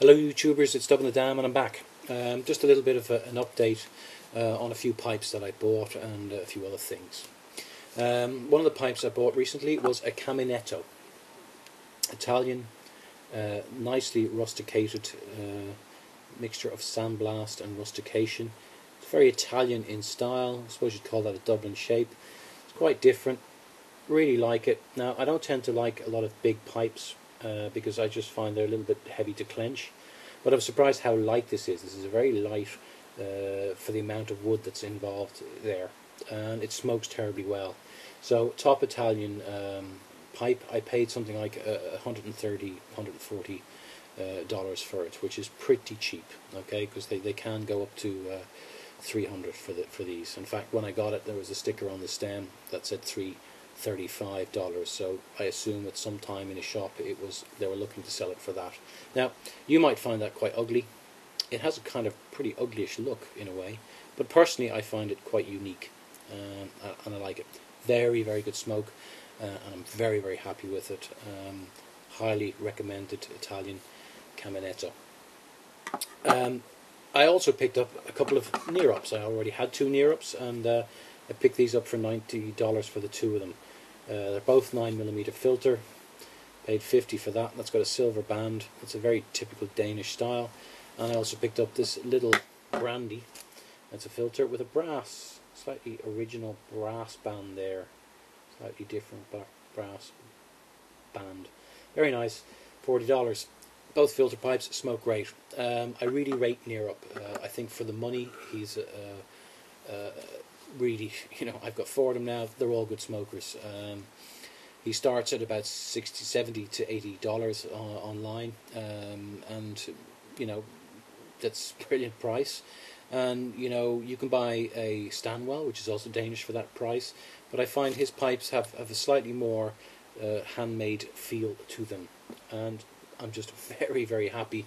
Hello YouTubers, it's Dublin the Dam and I'm back. Just a little bit of an update on a few pipes that I bought and a few other things. One of the pipes I bought recently was a Caminetto. Italian, nicely rusticated mixture of sandblast and rustication. It's very Italian in style. I suppose you'd call that a Dublin shape. It's quite different. Really like it. Now, I don't tend to like a lot of big pipes because I just find they're a little bit heavy to clench. But I'm surprised how light this is. This is very light for the amount of wood that's involved there. And it smokes terribly well. So, top Italian pipe, I paid something like $130, $140 for it, which is pretty cheap, okay, because they can go up to $300 for these. In fact, when I got it, there was a sticker on the stem that said $335, so I assume at some time in a shop they were looking to sell it for that. Now, you might find that quite ugly. It has a kind of pretty uglyish look in a way, but personally I find it quite unique, and I like it. Very, very good smoke, and I'm very, very happy with it. Highly recommended Italian Caminetto. I also picked up a couple of near-ups. I already had two near-ups, and I picked these up for $90 for the two of them. They're both 9mm filter. Paid $50 for that. That's got a silver band. It's a very typical Danish style. And I also picked up this little brandy. That's a filter with a brass, slightly original brass band there. Slightly different brass band. Very nice. $40. Both filter pipes smoke great. I really rate Near-Up. I think for the money, he's really, I've got four of them now. They're all good smokers. He starts at about $60, $70 to $80 online, and that's a brilliant price. And you can buy a Stanwell, which is also Danish, for that price. But I find his pipes have a slightly more handmade feel to them, and I'm just very, very happy.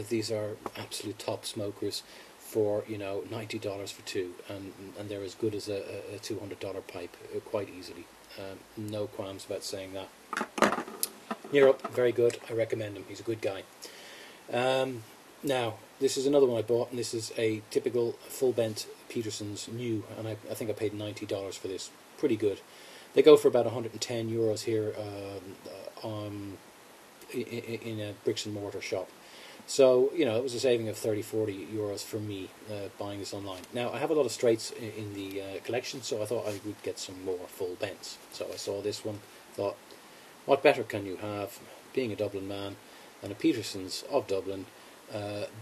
These are absolute top smokers for $90 for two, and they're as good as a $200 pipe quite easily. No qualms about saying that. Near-Up, very good. I recommend him. He's a good guy. Now, this is another one I bought, and this is a typical full bent Peterson's new, and I think I paid $90 for this. Pretty good. They go for about €110 here in a bricks and mortar shop. So, it was a saving of €30–40 for me buying this online. Now, I have a lot of straights in the collection, so I thought I would get some more full bents. So I saw this one, thought, what better can you have, being a Dublin man, than a Peterson's of Dublin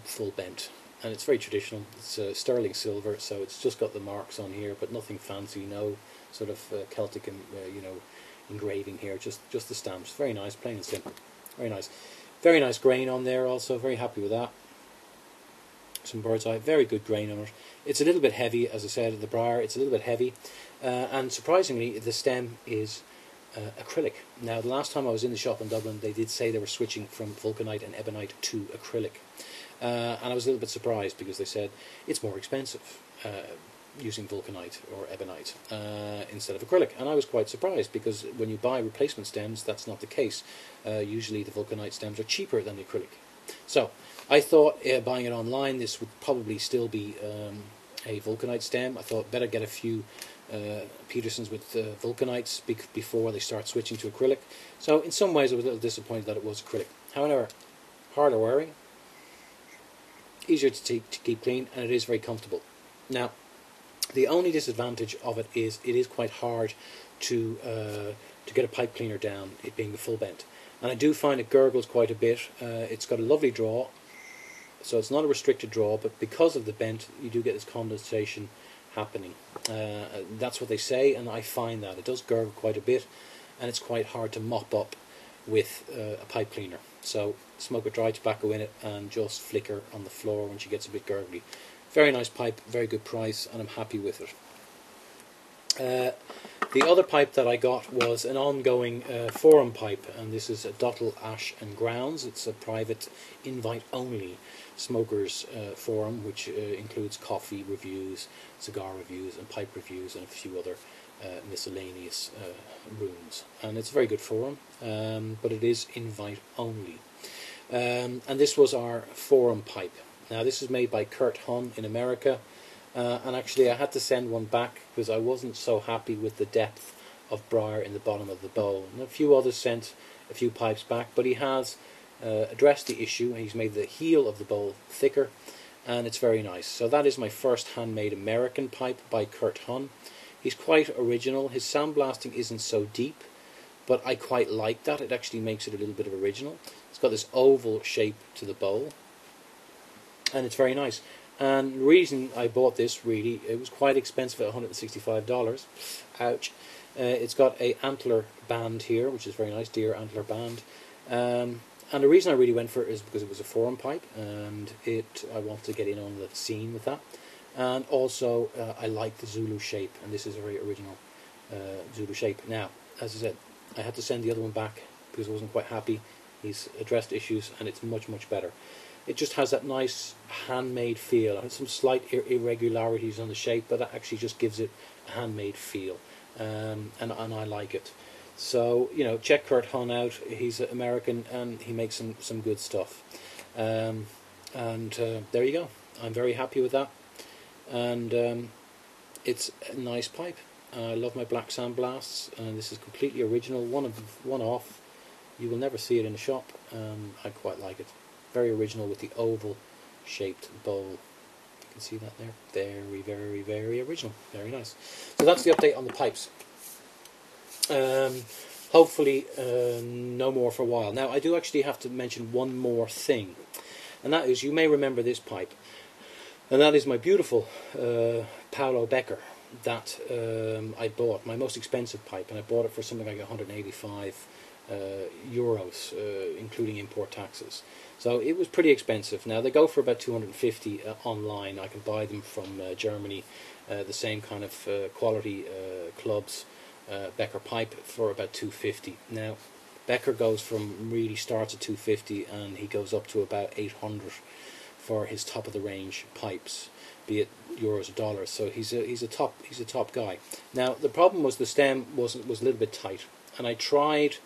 full bent. And it's very traditional. It's sterling silver, so it's just got the marks on here, but nothing fancy, no sort of Celtic engraving here, just the stamps. Very nice, plain and simple. Very nice. Very nice grain on there also, very happy with that. Some bird's eye, very good grain on it. It's a little bit heavy, as I said, the briar, it's a little bit heavy. And surprisingly, the stem is acrylic. Now, the last time I was in the shop in Dublin, they did say they were switching from vulcanite and ebonite to acrylic. And I was a little bit surprised because they said it's more expensive using vulcanite or ebonite instead of acrylic, and I was quite surprised because when you buy replacement stems, that's not the case. Usually the vulcanite stems are cheaper than the acrylic. So I thought buying it online, this would probably still be a vulcanite stem. I thought better get a few Petersons with vulcanites before they start switching to acrylic. So in some ways I was a little disappointed that it was acrylic. However, harder wearing, easier to keep clean, and it is very comfortable. Now, the only disadvantage of it is quite hard to get a pipe cleaner down, it being the full bent. And I do find it gurgles quite a bit. It's got a lovely draw, so it's not a restricted draw, but because of the bent, you do get this condensation happening. That's what they say, and I find that. It does gurgle quite a bit, and it's quite hard to mop up with a pipe cleaner. So smoke a dry tobacco in it and just flicker on the floor when she gets a bit gurgly. Very nice pipe, very good price, and I'm happy with it. The other pipe that I got was an ongoing forum pipe, and this is a Dottle Ash and Grounds. It's a private invite-only smokers forum, which includes coffee reviews, cigar reviews, and pipe reviews, and a few other miscellaneous rooms. And it's a very good forum, but it is invite-only. And this was our forum pipe. Now this is made by Kurt Hun in America, and actually I had to send one back because I wasn't so happy with the depth of briar in the bottom of the bowl. And a few others sent a few pipes back, but he has addressed the issue. He's made the heel of the bowl thicker, and it's very nice. So that is my first handmade American pipe by Kurt Hun. He's quite original. His sandblasting isn't so deep, but I quite like that. It actually makes it a little bit of original. It's got this oval shape to the bowl, and it's very nice. And the reason I bought this, really, it was quite expensive at $165. Ouch. It's got a antler band here, which is very nice, deer antler band. And the reason I really went for it is because it was a forum pipe, and I wanted to get in on the scene with that. And also, I like the Zulu shape, and this is a very original Zulu shape. Now, as I said, I had to send the other one back because I wasn't quite happy. He's addressed issues, and it's much, much better. It just has that nice handmade feel. It has some slight irregularities on the shape, but that actually just gives it a handmade feel. And I like it. So, you know, check Kurt Hun out. He's American, and he makes some good stuff. There you go. I'm very happy with that. And it's a nice pipe. I love my black sandblasts, and this is completely original, one off. You will never see it in a shop. I quite like it. Very original with the oval shaped bowl. You can see that there. Very, very, very original. Very nice. So that's the update on the pipes. Hopefully no more for a while. Now I do actually have to mention one more thing, and that is, you may remember this pipe, and that is my beautiful Paulo Becker that I bought, my most expensive pipe, and I bought it for something like 185 euros, including import taxes. So it was pretty expensive. Now they go for about 250 online. I can buy them from Germany, the same kind of quality clubs, Becker pipe, for about 250. Now Becker really starts at 250, and he goes up to about 800 for his top of the range pipes, be it euros or dollars. So he's a top guy. Now the problem was the stem was a little bit tight, and I tried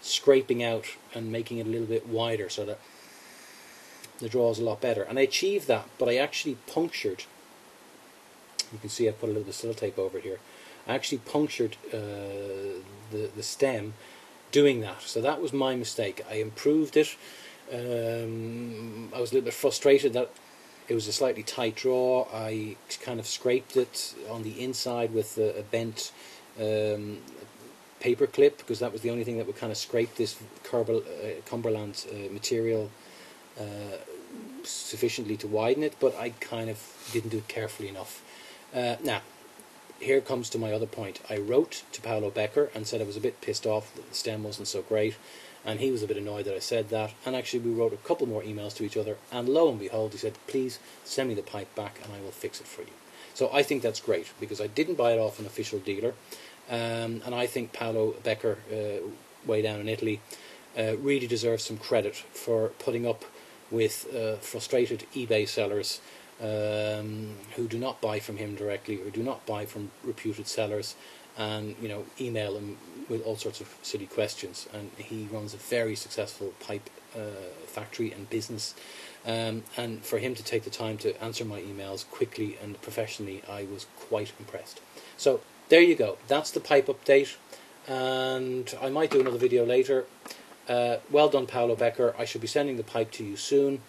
scraping out and making it a little bit wider so that the draw is a lot better, and I achieved that, but I actually punctured, you can see I put a little bit of sellotape over it here, I actually punctured the stem doing that. So that was my mistake. I improved it. I was a little bit frustrated that it was a slightly tight draw. I kind of scraped it on the inside with a bent paper clip, because that was the only thing that would kind of scrape this Cumberland material sufficiently to widen it, but I kind of didn't do it carefully enough. Now, here comes to my other point. I wrote to Paulo Becker and said I was a bit pissed off that the stem wasn't so great, and he was a bit annoyed that I said that, and actually we wrote a couple more emails to each other, and lo and behold, he said, please send me the pipe back and I will fix it for you. So I think that's great, because I didn't buy it off an official dealer, and I think Paulo Becker, way down in Italy, really deserves some credit for putting up with frustrated eBay sellers who do not buy from him directly, or do not buy from reputed sellers, and email him with all sorts of silly questions. And he runs a very successful pipe factory and business, and for him to take the time to answer my emails quickly and professionally, I was quite impressed. So there you go, that's the pipe update, and I might do another video later. Well done, Paulo Becker. I should be sending the pipe to you soon.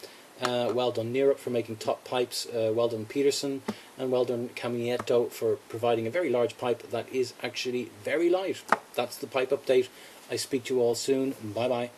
Well done, Neerup, for making top pipes. Well done, Peterson, and well done, Camineto, for providing a very large pipe that is actually very light. That's the pipe update. I speak to you all soon. Bye bye.